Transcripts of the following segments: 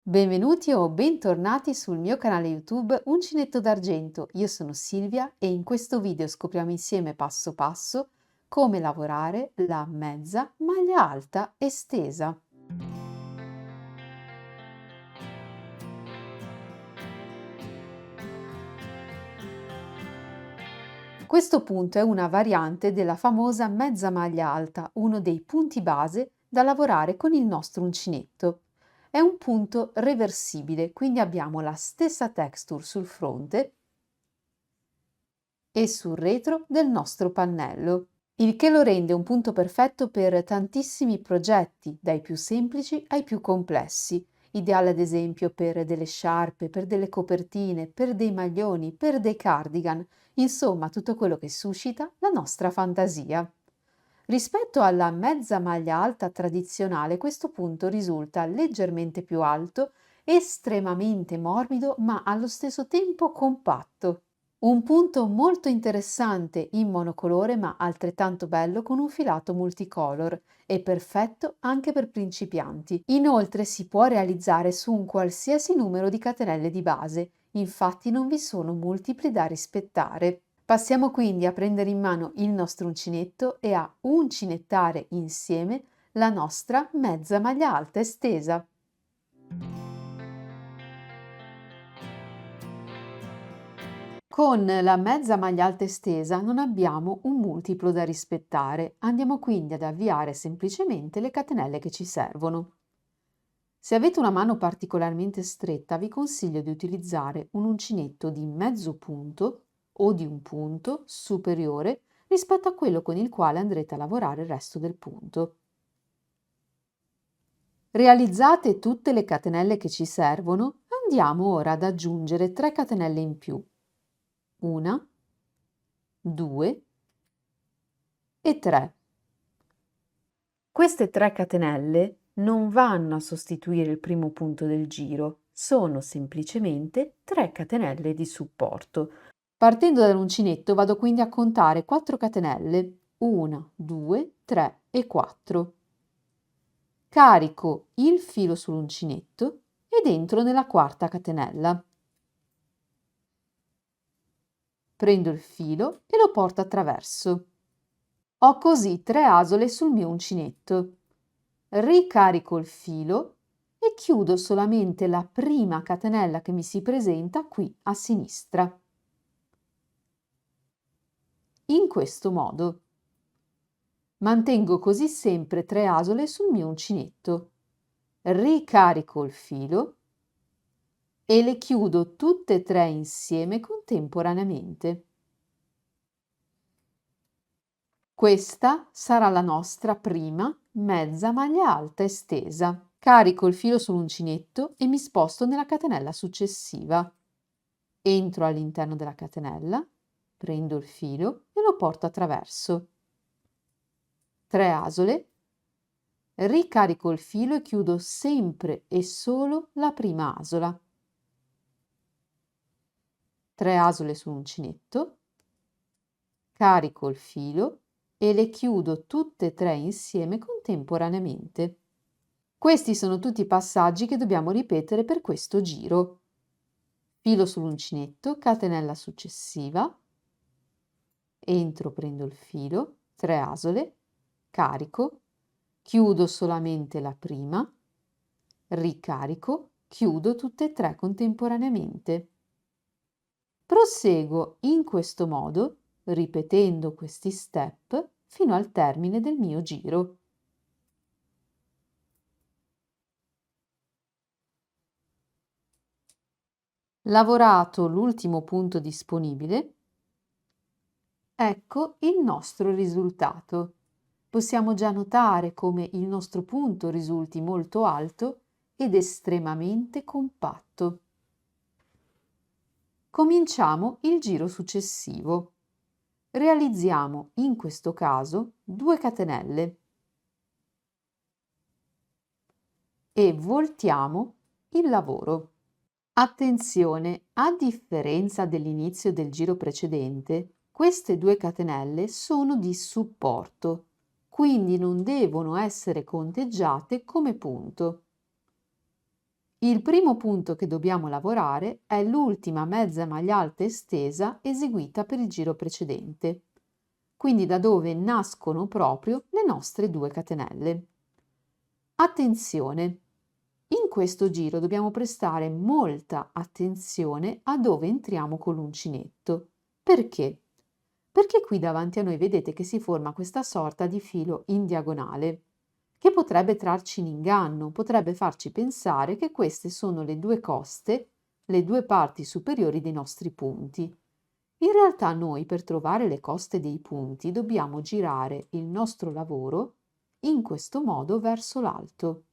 Benvenuti o bentornati sul mio canale YouTube Uncinetto d'Argento. Io sono Silvia e in questo video scopriamo insieme passo passo come lavorare la mezza maglia alta estesa. Questo punto è una variante della famosa mezza maglia alta, uno dei punti base da lavorare con il nostro uncinetto. È un punto reversibile, quindi abbiamo la stessa texture sul fronte e sul retro del nostro pannello, il che lo rende un punto perfetto per tantissimi progetti, dai più semplici ai più complessi, ideale ad esempio per delle sciarpe, per delle copertine, per dei maglioni, per dei cardigan, insomma tutto quello che suscita la nostra fantasia. Rispetto alla mezza maglia alta tradizionale, questo punto risulta leggermente più alto, estremamente morbido, ma allo stesso tempo compatto. Un punto molto interessante in monocolore ma altrettanto bello con un filato multicolor e perfetto anche per principianti. Inoltre si può realizzare su un qualsiasi numero di catenelle di base, infatti non vi sono multipli da rispettare. Passiamo quindi a prendere in mano il nostro uncinetto e a uncinettare insieme la nostra mezza maglia alta estesa. Con la mezza maglia alta estesa non abbiamo un multiplo da rispettare, andiamo quindi ad avviare semplicemente le catenelle che ci servono. Se avete una mano particolarmente stretta, vi consiglio di utilizzare un uncinetto di mezzo punto o di un punto superiore rispetto a quello con il quale andrete a lavorare il resto del punto. Realizzate tutte le catenelle che ci servono, andiamo ora ad aggiungere 3 catenelle in più. 1, 2 e 3. Queste 3 catenelle non vanno a sostituire il primo punto del giro, sono semplicemente 3 catenelle di supporto. Partendo dall'uncinetto vado quindi a contare 4 catenelle, 1, 2, 3 e 4. Carico il filo sull'uncinetto ed entro nella quarta catenella. Prendo il filo e lo porto attraverso. Ho così 3 asole sul mio uncinetto. Ricarico il filo e chiudo solamente la prima catenella che mi si presenta qui a sinistra. In questo modo. Mantengo così sempre 3 asole sul mio uncinetto. Ricarico il filo e le chiudo tutte e 3 insieme contemporaneamente. Questa sarà la nostra prima mezza maglia alta estesa. Carico il filo sull'uncinetto e mi sposto nella catenella successiva. Entro all'interno della catenella, prendo il filo e lo porto attraverso. 3 asole, ricarico il filo e chiudo sempre e solo la prima asola. 3 asole sull'uncinetto, carico il filo e le chiudo tutte e 3 insieme contemporaneamente. Questi sono tutti i passaggi che dobbiamo ripetere per questo giro. Filo sull'uncinetto, catenella successiva, entro, prendo il filo, 3 asole, carico, chiudo solamente la prima, ricarico, chiudo tutte e 3 contemporaneamente. Proseguo in questo modo, ripetendo questi step fino al termine del mio giro. Lavorato l'ultimo punto disponibile, ecco il nostro risultato. Possiamo già notare come il nostro punto risulti molto alto ed estremamente compatto. Cominciamo il giro successivo. Realizziamo in questo caso 2 catenelle e voltiamo il lavoro. Attenzione, a differenza dell'inizio del giro precedente, queste 2 catenelle sono di supporto, quindi non devono essere conteggiate come punto. Il primo punto che dobbiamo lavorare è l'ultima mezza maglia alta estesa eseguita per il giro precedente, quindi da dove nascono proprio le nostre 2 catenelle. Attenzione! In questo giro dobbiamo prestare molta attenzione a dove entriamo con l'uncinetto. Perché? Perché qui davanti a noi vedete che si forma questa sorta di filo in diagonale, che potrebbe trarci in inganno, potrebbe farci pensare che queste sono le 2 coste, le 2 parti superiori dei nostri punti. In realtà noi per trovare le coste dei punti dobbiamo girare il nostro lavoro in questo modo verso l'alto.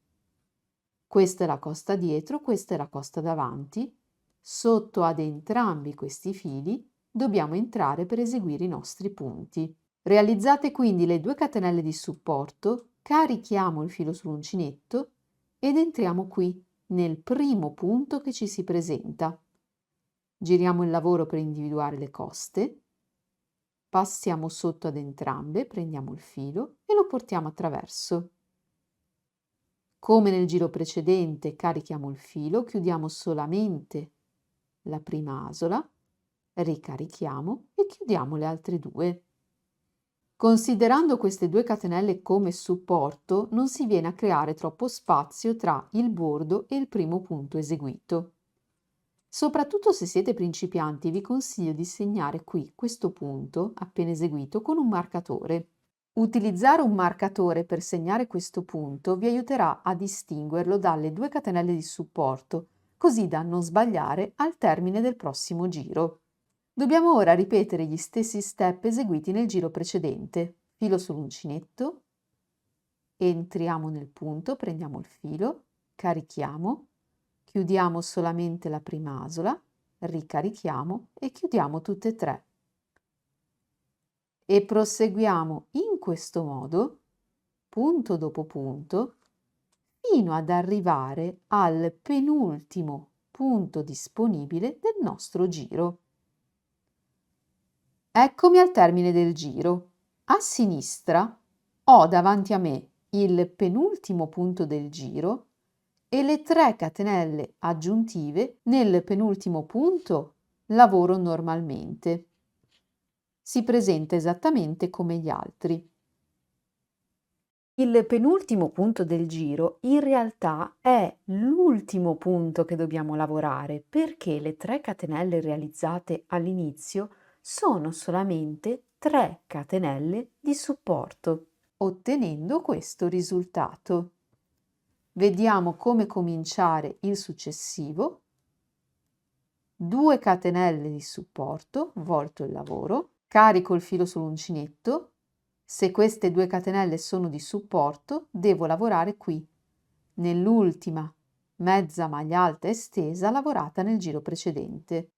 Questa è la costa dietro, questa è la costa davanti. Sotto ad entrambi questi fili dobbiamo entrare per eseguire i nostri punti. Realizzate quindi le 2 catenelle di supporto, carichiamo il filo sull'uncinetto ed entriamo qui, nel primo punto che ci si presenta. Giriamo il lavoro per individuare le coste, passiamo sotto ad entrambe, prendiamo il filo e lo portiamo attraverso. Come nel giro precedente carichiamo il filo, chiudiamo solamente la prima asola, ricarichiamo e chiudiamo le altre 2. Considerando queste 2 catenelle come supporto, non si viene a creare troppo spazio tra il bordo e il primo punto eseguito. Soprattutto se siete principianti, vi consiglio di segnare qui questo punto appena eseguito con un marcatore. Utilizzare un marcatore per segnare questo punto vi aiuterà a distinguerlo dalle 2 catenelle di supporto, così da non sbagliare al termine del prossimo giro. Dobbiamo ora ripetere gli stessi step eseguiti nel giro precedente. Filo sull'uncinetto, entriamo nel punto, prendiamo il filo, carichiamo, chiudiamo solamente la prima asola, ricarichiamo e chiudiamo tutte e 3. E proseguiamo in questo modo, punto dopo punto, fino ad arrivare al penultimo punto disponibile del nostro giro. Eccomi al termine del giro. A sinistra ho davanti a me il penultimo punto del giro e le 3 catenelle aggiuntive nel penultimo punto lavoro normalmente. Si presenta esattamente come gli altri. Il penultimo punto del giro in realtà è l'ultimo punto che dobbiamo lavorare perché le 3 catenelle realizzate all'inizio sono solamente 3 catenelle di supporto, ottenendo questo risultato. Vediamo come cominciare il successivo. 2 catenelle di supporto, volto il lavoro, carico il filo sull'uncinetto. Se queste 2 catenelle sono di supporto, devo lavorare qui, nell'ultima mezza maglia alta estesa lavorata nel giro precedente.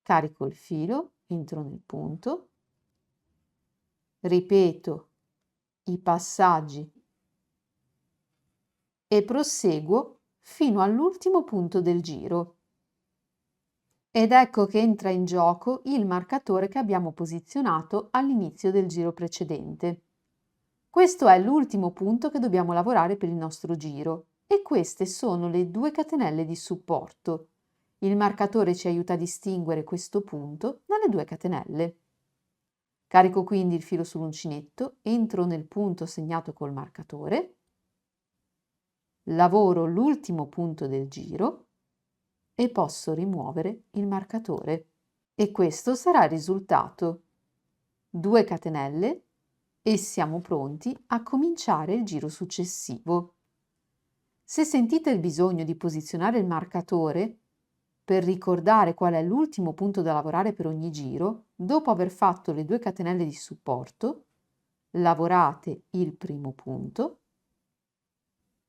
Carico il filo, entro nel punto, ripeto i passaggi e proseguo fino all'ultimo punto del giro. Ed ecco che entra in gioco il marcatore che abbiamo posizionato all'inizio del giro precedente. Questo è l'ultimo punto che dobbiamo lavorare per il nostro giro e queste sono le 2 catenelle di supporto. Il marcatore ci aiuta a distinguere questo punto dalle 2 catenelle. Carico quindi il filo sull'uncinetto, entro nel punto segnato col marcatore, lavoro l'ultimo punto del giro e posso rimuovere il marcatore. E questo sarà il risultato. 2 catenelle e siamo pronti a cominciare il giro successivo. Se sentite il bisogno di posizionare il marcatore per ricordare qual è l'ultimo punto da lavorare per ogni giro, dopo aver fatto le 2 catenelle di supporto, lavorate il primo punto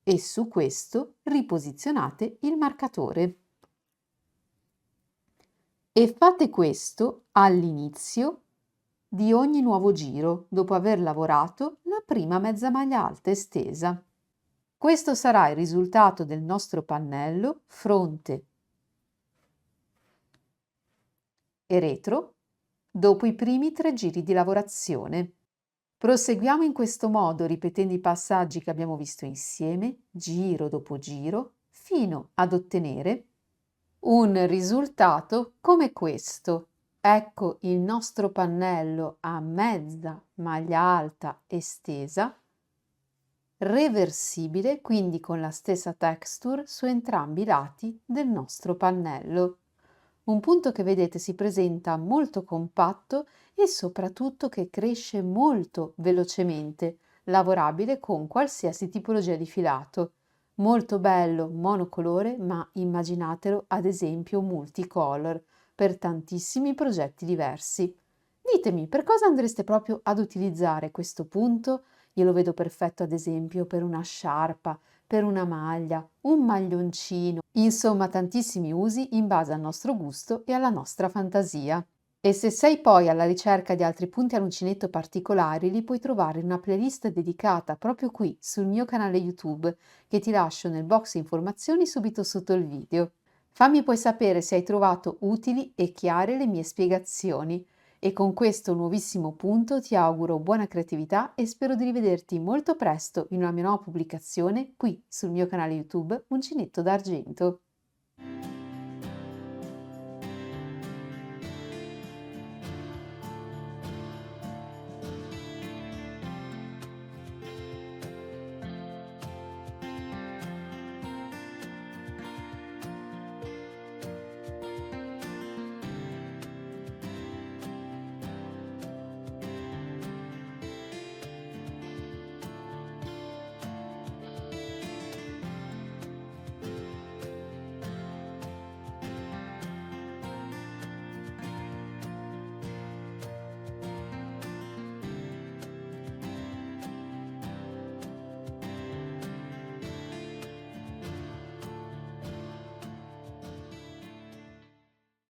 e su questo riposizionate il marcatore. E fate questo all'inizio di ogni nuovo giro, dopo aver lavorato la prima mezza maglia alta estesa. Questo sarà il risultato del nostro pannello fronte e retro dopo i primi 3 giri di lavorazione. Proseguiamo in questo modo ripetendo i passaggi che abbiamo visto insieme, giro dopo giro, fino ad ottenere un risultato come questo. Ecco il nostro pannello a mezza maglia alta estesa, reversibile, quindi con la stessa texture su entrambi i lati del nostro pannello. Un punto che vedete si presenta molto compatto e soprattutto che cresce molto velocemente, lavorabile con qualsiasi tipologia di filato. Molto bello monocolore, ma immaginatelo ad esempio multicolor per tantissimi progetti diversi. Ditemi, per cosa andreste proprio ad utilizzare questo punto? Io lo vedo perfetto ad esempio per una sciarpa, per una maglia, un maglioncino, insomma tantissimi usi in base al nostro gusto e alla nostra fantasia. E se sei poi alla ricerca di altri punti all'uncinetto particolari, li puoi trovare in una playlist dedicata proprio qui sul mio canale YouTube, che ti lascio nel box informazioni subito sotto il video. Fammi poi sapere se hai trovato utili e chiare le mie spiegazioni. E con questo nuovissimo punto ti auguro buona creatività e spero di rivederti molto presto in una mia nuova pubblicazione qui sul mio canale YouTube Uncinetto d'Argento.